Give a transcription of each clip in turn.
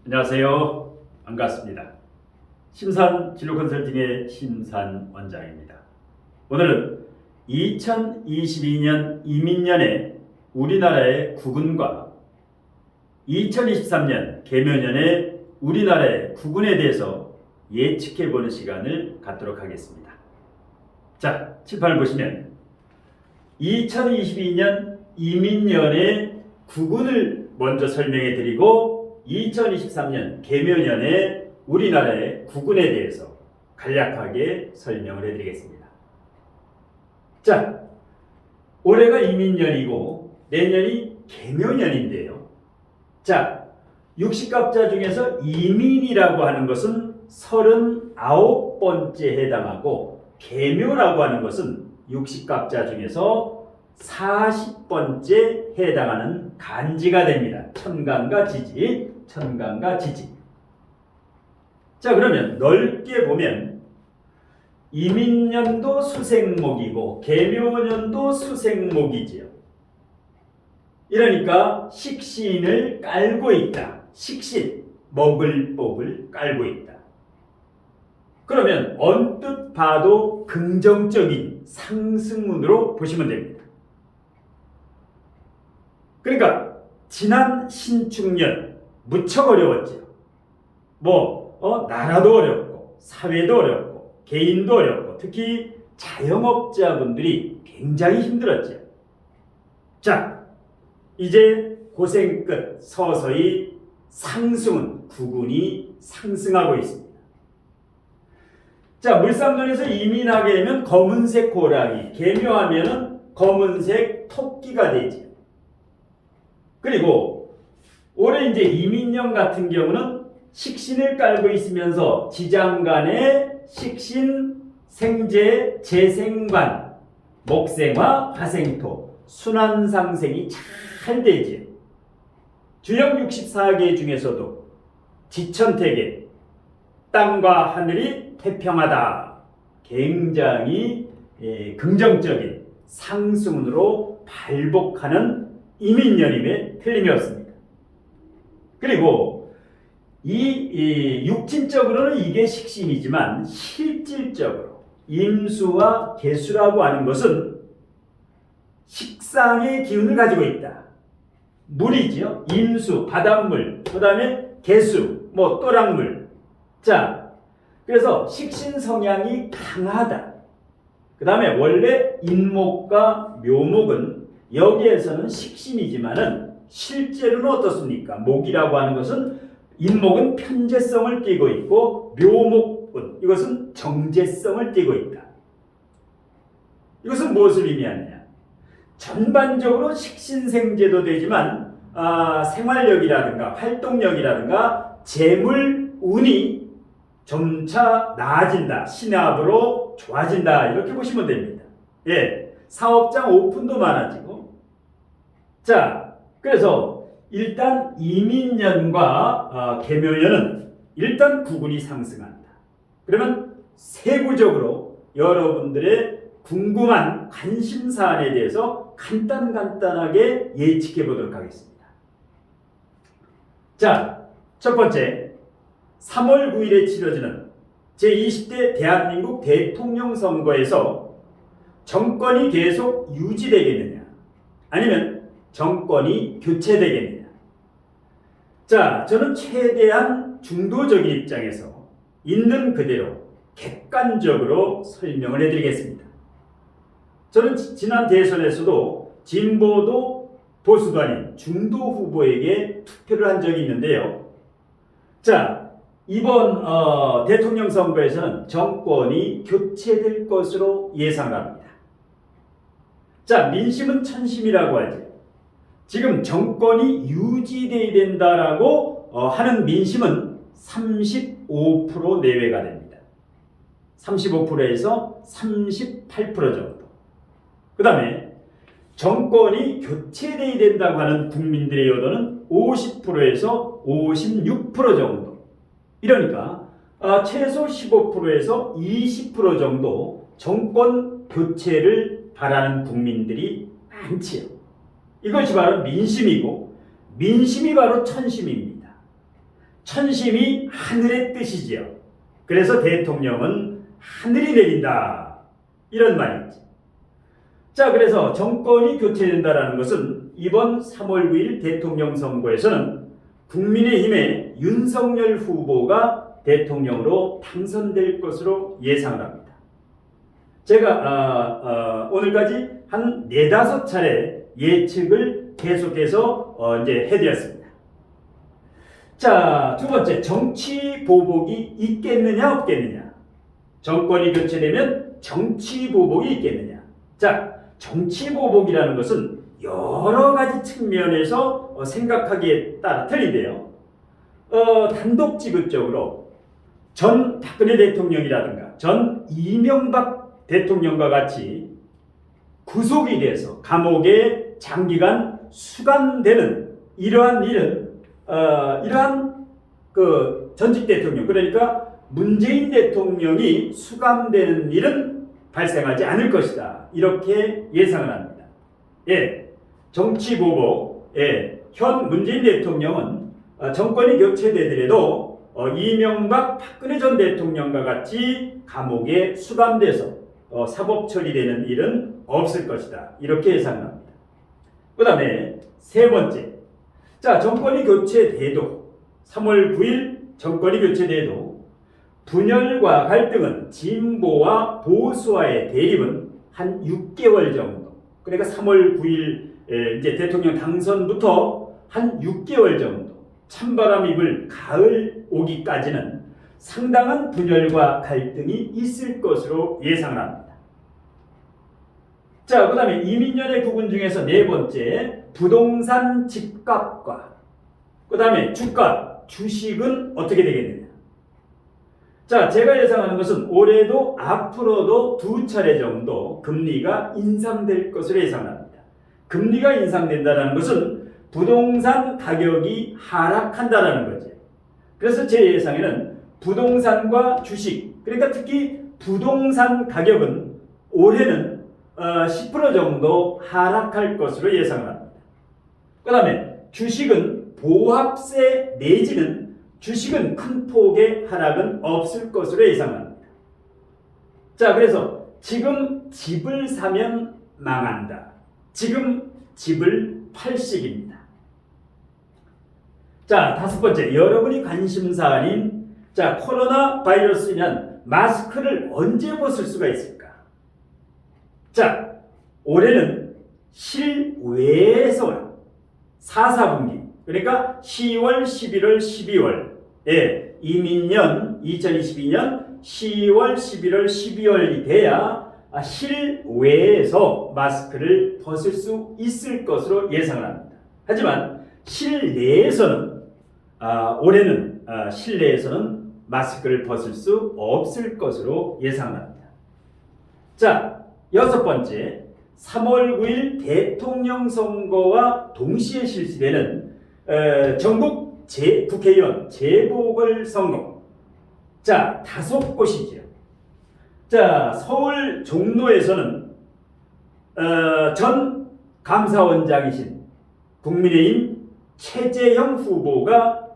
안녕하세요. 반갑습니다. 심산 진로 컨설팅의 심산 원장입니다. 오늘은 2022년 이민년의 우리나라의 국운과 2023년 개묘년의 우리나라의 국운에 대해서 예측해보는 시간을 갖도록 하겠습니다. 자, 칠판을 보시면 2022년 이민년의 국운을 먼저 설명해 드리고 2023년 개묘년의 우리나라의 국운에 대해서 간략하게 설명을 해 드리겠습니다. 자, 올해가 이민년이고 내년이 개묘년인데요. 자, 육식갑자 중에서 이민이라고 하는 것은 39번째 해당하고 개묘라고 하는 것은 육식갑자 중에서 40번째 해당하는 간지가 됩니다. 천간과 지지, 천간과 지지. 자, 그러면 넓게 보면 이민년도 수생목이고 개묘년도 수생목이지요. 이러니까 식신을 깔고 있다. 식신, 먹을 법을 깔고 있다. 그러면 언뜻 봐도 긍정적인 상승운으로 보시면 됩니다. 그러니까 지난 신축년 무척 어려웠죠. 나라도 어렵고 사회도 어렵고 개인도 어렵고 특히 자영업자분들이 굉장히 힘들었죠. 자, 이제 고생 끝 서서히 상승은 국운이 상승하고 있습니다. 자, 물상론에서 이민하게 되면 검은색 호랑이, 개묘하면은 검은색 토끼가 되지. 그리고 올해 이제 이민년 같은 경우는 식신을 깔고 있으면서 지장간에 식신, 생재, 재생관, 목생화, 화생토, 순환상생이 잘 되지. 주력 64개 중에서도 지천태계, 땅과 하늘이 태평하다. 굉장히 긍정적인 상승운으로 발복하는 이민년임에 틀림이 없습니다. 그리고 이 육신적으로는 이게 식신이지만 실질적으로 임수와 개수라고 하는 것은 식상의 기운을 가지고 있다. 물이죠. 임수, 바닷물, 그 다음에 개수, 또랑물. 자, 그래서 식신 성향이 강하다. 그 다음에 원래 인목과 묘목은 여기에서는 식신이지만은 실제로는 어떻습니까? 목이라고 하는 것은 인목은 편재성을 띠고 있고 묘목은 이것은 정재성을 띠고 있다. 이것은 무엇을 의미하느냐? 전반적으로 식신생재도 되지만 생활력이라든가 활동력이라든가 재물 운이 점차 나아진다. 신압으로 좋아진다. 이렇게 보시면 됩니다. 예, 사업장 오픈도 많아지고. 자, 그래서 일단 이민년과 개묘년은 일단 국운이 상승한다. 그러면 세부적으로 여러분들의 궁금한 관심사안에 대해서 간단하게 예측해 보도록 하겠습니다. 자, 첫 번째, 3월 9일에 치러지는 제20대 대한민국 대통령 선거에서 정권이 계속 유지되겠느냐 아니면 정권이 교체되겠느냐. 자, 저는 최대한 중도적인 입장에서 있는 그대로 객관적으로 설명을 해드리겠습니다. 저는 지난 대선에서도 진보도 보수도 아닌 중도 후보에게 투표를 한 적이 있는데요. 자, 이번 대통령 선거에서는 정권이 교체될 것으로 예상합니다. 자, 민심은 천심이라고 하죠. 지금 정권이 유지돼야 된다라고 하는 민심은 35% 내외가 됩니다. 35%에서 38% 정도. 그 다음에 정권이 교체돼야 된다고 하는 국민들의 여론은 50%에서 56% 정도. 이러니까 최소 15%에서 20% 정도 정권 교체를 바라는 국민들이 많지요. 이것이 바로 민심이고 민심이 바로 천심입니다. 천심이 하늘의 뜻이지요. 그래서 대통령은 하늘이 내린다. 이런 말이지. 자, 그래서 정권이 교체된다라는 것은 이번 3월 9일 대통령 선거에서는 국민의힘의 윤석열 후보가 대통령으로 당선될 것으로 예상을 합니다. 제가 오늘까지 한 4-5차례 예측을 계속해서 이제 해드렸습니다. 자, 두 번째, 정치 보복이 있겠느냐 없겠느냐. 정권이 교체되면 정치 보복이 있겠느냐. 자, 정치 보복이라는 것은 여러 가지 측면에서 생각하기에 따라 틀린데요. 단독지급적으로 전 박근혜 대통령이라든가 전 이명박 대통령과 같이 구속이 돼서 감옥에 장기간 수감되는 이러한 일은 이러한 그 전직 대통령, 그러니까 문재인 대통령이 수감되는 일은 발생하지 않을 것이다. 이렇게 예상을 합니다. 예, 정치 보복. 예, 현 문재인 대통령은 정권이 교체되더라도 이명박 박근혜 전 대통령과 같이 감옥에 수감돼서 사법 처리되는 일은 없을 것이다. 이렇게 예상합니다. 그 다음에 세 번째. 자, 정권이 교체돼도 3월 9일 정권이 교체돼도 분열과 갈등은 진보와 보수와의 대립은 한 6개월 정도. 그러니까 3월 9일 이제 대통령 당선부터 한 6개월 정도. 찬바람이 불 가을 오기까지는 상당한 분열과 갈등이 있을 것으로 예상합니다. 자, 그 다음에 이민년의 부분 중에서 네 번째, 부동산 집값과 그 다음에 주가, 주식은 어떻게 되겠느냐. 자, 제가 예상하는 것은 올해도 앞으로도 2차례 정도 금리가 인상될 것으로 예상합니다. 금리가 인상된다는 것은 부동산 가격이 하락한다는 거죠. 그래서 제 예상에는 부동산과 주식, 그러니까 특히 부동산 가격은 올해는 10% 정도 하락할 것으로 예상합니다. 그 다음에 주식은 보합세 내지는 주식은 큰 폭의 하락은 없을 것으로 예상합니다. 자, 그래서 지금 집을 사면 망한다. 지금 집을 팔 시기입니다. 자, 다섯 번째, 여러분이 관심사안인 자, 코로나 바이러스면 마스크를 언제 벗을 수가 있을까? 자, 올해는 실외에서 4, 4분기, 그러니까 10월, 11월, 12월에 이민년 2022년 10월, 11월, 12월이 돼야 실외에서 마스크를 벗을 수 있을 것으로 예상을 합니다. 하지만 실내에서는 올해는 실내에서는 마스크를 벗을 수 없을 것으로 예상합니다. 자, 여섯 번째, 3월 9일 대통령 선거와 동시에 실시되는 전국 국회의원 재보궐선거. 자, 5곳이죠. 자, 서울 종로에서는 전 감사원장이신 국민의힘 최재형 후보가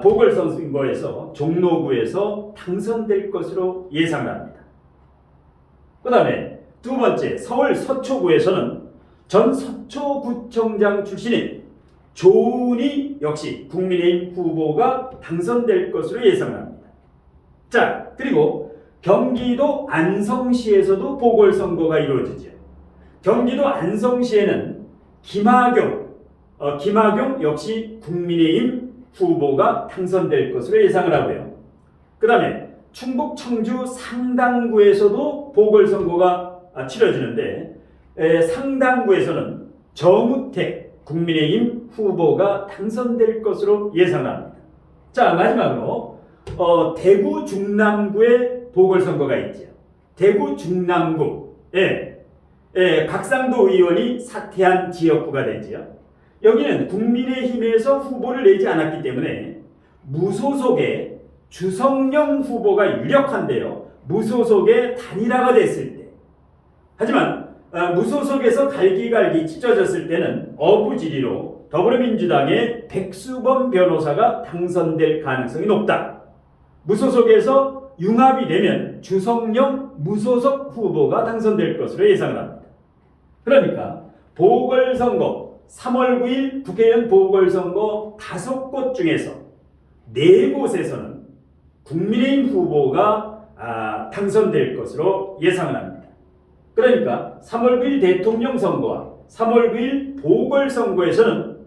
보궐선거에서 종로구에서 당선될 것으로 예상합니다. 그 다음에 두 번째, 서울 서초구에서는 전 서초구청장 출신인 조은희 역시 국민의힘 후보가 당선될 것으로 예상합니다. 자, 그리고 경기도 안성시에서도 보궐선거가 이루어지죠. 경기도 안성시에는 김학용 역시 국민의힘 후보가 당선될 것으로 예상을 하고요. 그 다음에 충북 청주 상당구에서도 보궐선거가 치러지는데 상당구에서는 정우택 국민의힘 후보가 당선될 것으로 예상합니다. 자, 마지막으로 대구 중남구에 보궐선거가 있죠. 대구 중남구에 각상도 의원이 사퇴한 지역구가 되죠. 여기는 국민의힘에서 후보를 내지 않았기 때문에 무소속의 주성영 후보가 유력한데요. 무소속의 단일화가 됐을 때. 하지만 무소속에서 갈기갈기 찢어졌을 때는 어부지리로 더불어민주당의 백수범 변호사가 당선될 가능성이 높다. 무소속에서 융합이 되면 주성영 무소속 후보가 당선될 것으로 예상을 합니다. 그러니까 보궐선거 3월 9일 국회의원 보궐선거 5곳 중에서 4곳에서는 국민의힘 후보가 당선될 것으로 예상을 합니다. 그러니까 3월 9일 대통령 선거와 3월 9일 보궐선거에서는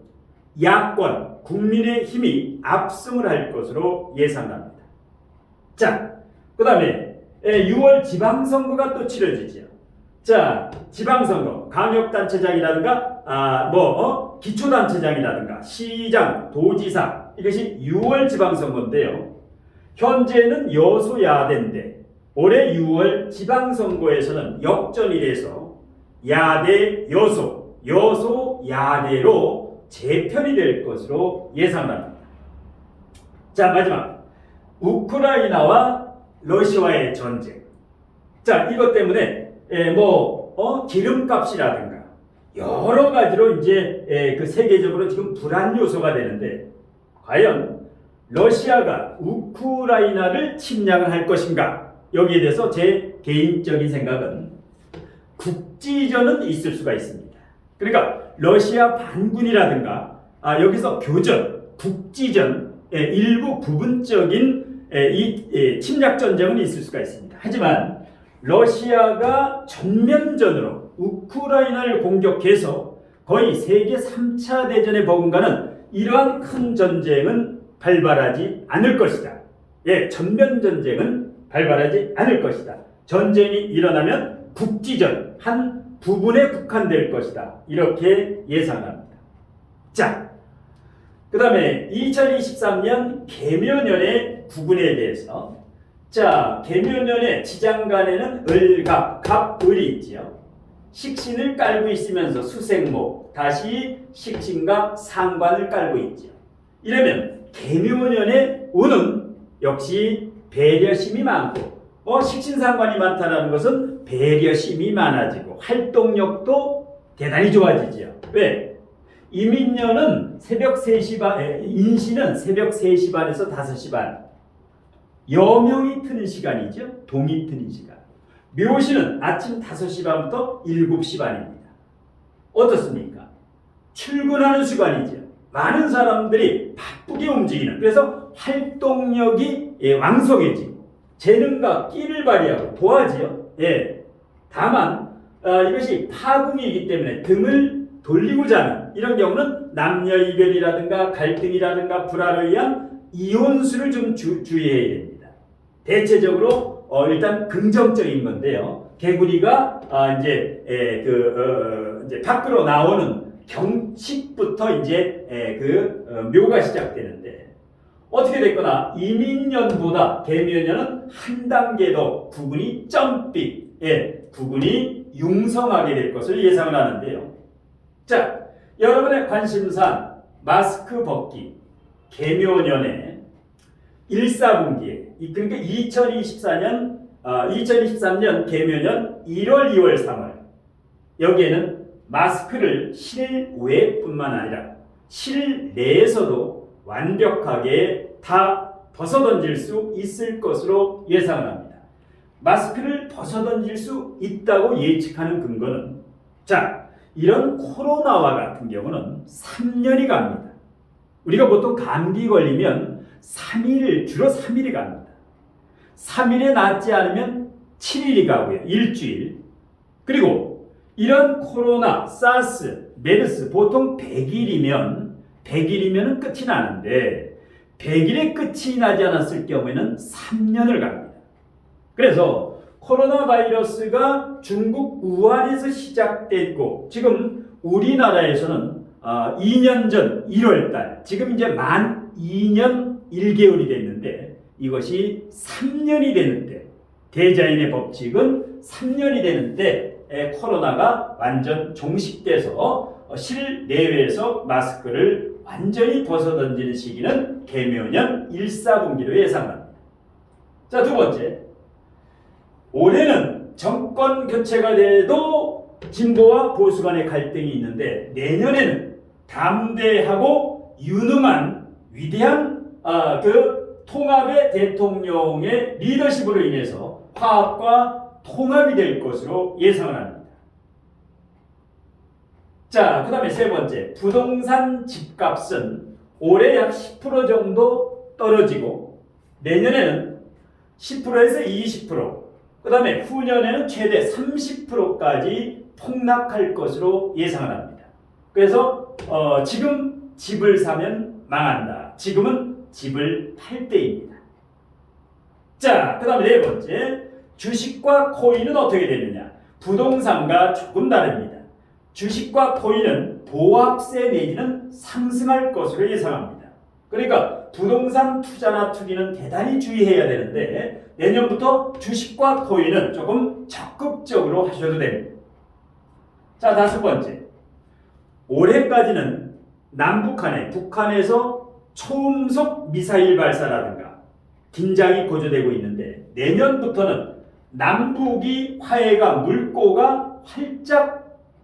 야권 국민의힘이 압승을 할 것으로 예상합니다. 자, 그 다음에 6월 지방선거가 또 치러지죠. 자, 지방선거, 강력단체장이라든가 기초단체장이라든가 시장, 도지사, 이것이 6월 지방선거인데요. 현재는 여소야대인데 올해 6월 지방선거에서는 역전이 돼서 야대 여소, 여소 야대로 재편이 될 것으로 예상합니다. 자, 마지막 우크라이나와 러시아와의 전쟁. 자, 이것 때문에 기름값이라든가 여러 가지로 이제 그 세계적으로 지금 불안 요소가 되는데, 과연 러시아가 우크라이나를 침략을 할 것인가? 여기에 대해서 제 개인적인 생각은 국지전은 있을 수가 있습니다. 그러니까 러시아 반군이라든가 여기서 교전, 국지전, 일부 부분적인 이 침략 전쟁은 있을 수가 있습니다. 하지만 러시아가 전면전으로 우크라이나를 공격해서 거의 세계 3차 대전에 버금가는 이러한 큰 전쟁은 발발하지 않을 것이다. 전면 전쟁은 발발하지 않을 것이다. 전쟁이 일어나면 국지전 한 부분에 국한될 것이다. 이렇게 예상합니다. 자, 그 다음에 2023년 계묘년의 구분에 대해서, 자, 계묘년의 지장간에는 을갑, 갑을이 있지요. 식신을 깔고 있으면서 수생목, 다시 식신과 상관을 깔고 있죠. 이러면 계묘년의 운은 역시 배려심이 많고, 식신상관이 많다는 것은 배려심이 많아지고 활동력도 대단히 좋아지죠. 왜? 이민년은 새벽 3시 반, 인신은 새벽 3시 반에서 5시 반, 여명이 트는 시간이죠. 동이 트는 시간. 묘시는 아침 5시 반부터 7시 반입니다. 어떻습니까? 출근하는 시간이죠. 많은 사람들이 바쁘게 움직이는, 그래서 활동력이 왕성해지고 재능과 끼를 발휘하고 도와지요. 다만 이것이 파궁이기 때문에 등을 돌리고자 하는 이런 경우는 남녀 이별이라든가 갈등이라든가 불화로 의한 이혼수를 좀 주의해야 됩니다. 대체적으로 일단 긍정적인 건데요. 개구리가 이제 밖으로 나오는 경칙부터 이제 묘가 시작되는데, 어떻게 됐거나 이민년보다 계묘년은 한 단계 더 구분이 점빛, 구분이 융성하게 될 것을 예상을 하는데요. 자, 여러분의 관심사 마스크 벗기, 계묘년에 1사분기에, 그러니까 2023년 계묘년 1월, 2월, 3월, 여기에는 마스크를 실외뿐만 아니라 실내에서도 완벽하게 다 벗어던질 수 있을 것으로 예상을 합니다. 마스크를 벗어던질 수 있다고 예측하는 근거는, 자, 이런 코로나와 같은 경우는 3년이 갑니다. 우리가 보통 감기 걸리면 주로 3일이 갑니다. 3일에 낫지 않으면 7일이 가고요. 일주일. 그리고 이런 코로나, 사스, 메르스 보통 100일이면 끝이 나는데 100일에 끝이 나지 않았을 경우에는 3년을 갑니다. 그래서 코로나 바이러스가 중국 우한에서 시작됐고 지금 우리나라에서는 2년 전 1월달, 지금 이제 만 2년 1개월이 됐는데 이것이 3년이 되는데, 대자연의 법칙은 3년이 되는데 코로나가 완전 종식돼서 실내외에서 마스크를 완전히 벗어던지는 시기는 계묘년 1사분기로 예상합니다. 자, 두 번째, 올해는 정권 교체가 돼도 진보와 보수 간의 갈등이 있는데 내년에는 담대하고 유능한 위대한 그 통합의 대통령의 리더십으로 인해서 화합과 통합이 될 것으로 예상을 합니다. 자, 그 다음에 세 번째, 부동산 집값은 올해 약 10% 정도 떨어지고 내년에는 10%에서 20%, 그 다음에 후년에는 최대 30%까지 폭락할 것으로 예상을 합니다. 그래서 지금 집을 사면 망한다. 지금은 집을 팔 때입니다. 자, 그 다음에 네 번째, 주식과 코인은 어떻게 되느냐? 부동산과 조금 다릅니다. 주식과 코인은 보합세 내지는 상승할 것으로 예상합니다. 그러니까 부동산 투자나 투기는 대단히 주의해야 되는데 내년부터 주식과 코인은 조금 적극적으로 하셔도 됩니다. 자, 다섯 번째, 올해까지는 남북한에 북한에서 초음속 미사일 발사라든가 긴장이 고조되고 있는데 내년부터는 남북이 화해가 물꼬가 활짝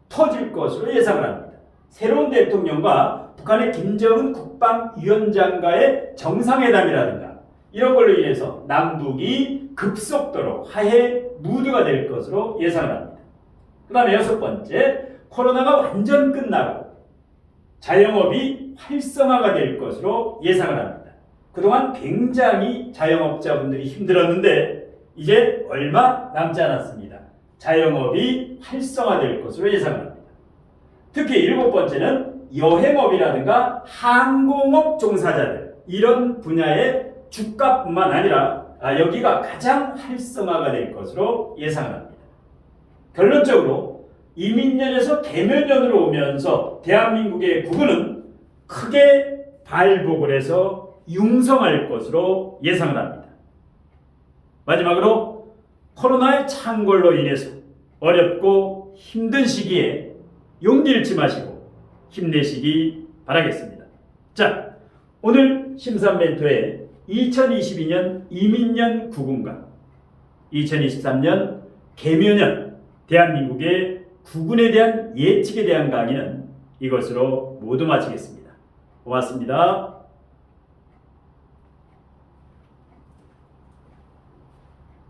터질 것으로 예상을 합니다. 새로운 대통령과 북한의 김정은 국방위원장과의 정상회담이라든가 이런 걸로 인해서 남북이 급속도로 화해 무드가 될 것으로 예상을 합니다. 그 다음에 여섯 번째, 코로나가 완전 끝나고 자영업이 활성화가 될 것으로 예상을 합니다. 그동안 굉장히 자영업자분들이 힘들었는데 이제 얼마 남지 않았습니다. 자영업이 활성화될 것으로 예상을 합니다. 특히 일곱 번째는 여행업이라든가 항공업 종사자들 이런 분야의 주가뿐만 아니라 여기가 가장 활성화가 될 것으로 예상을 합니다. 결론적으로 이민년에서 개면년으로 오면서 대한민국의 부근은 크게 발복을 해서 융성할 것으로 예상을 합니다. 마지막으로 코로나의 창궐로 인해서 어렵고 힘든 시기에 용기 잃지 마시고 힘내시기 바라겠습니다. 자, 오늘 심산멘토의 2022년 이민년 구군과 2023년 개묘년 대한민국의 구군에 대한 예측에 대한 강의는 이것으로 모두 마치겠습니다. 고맙습니다.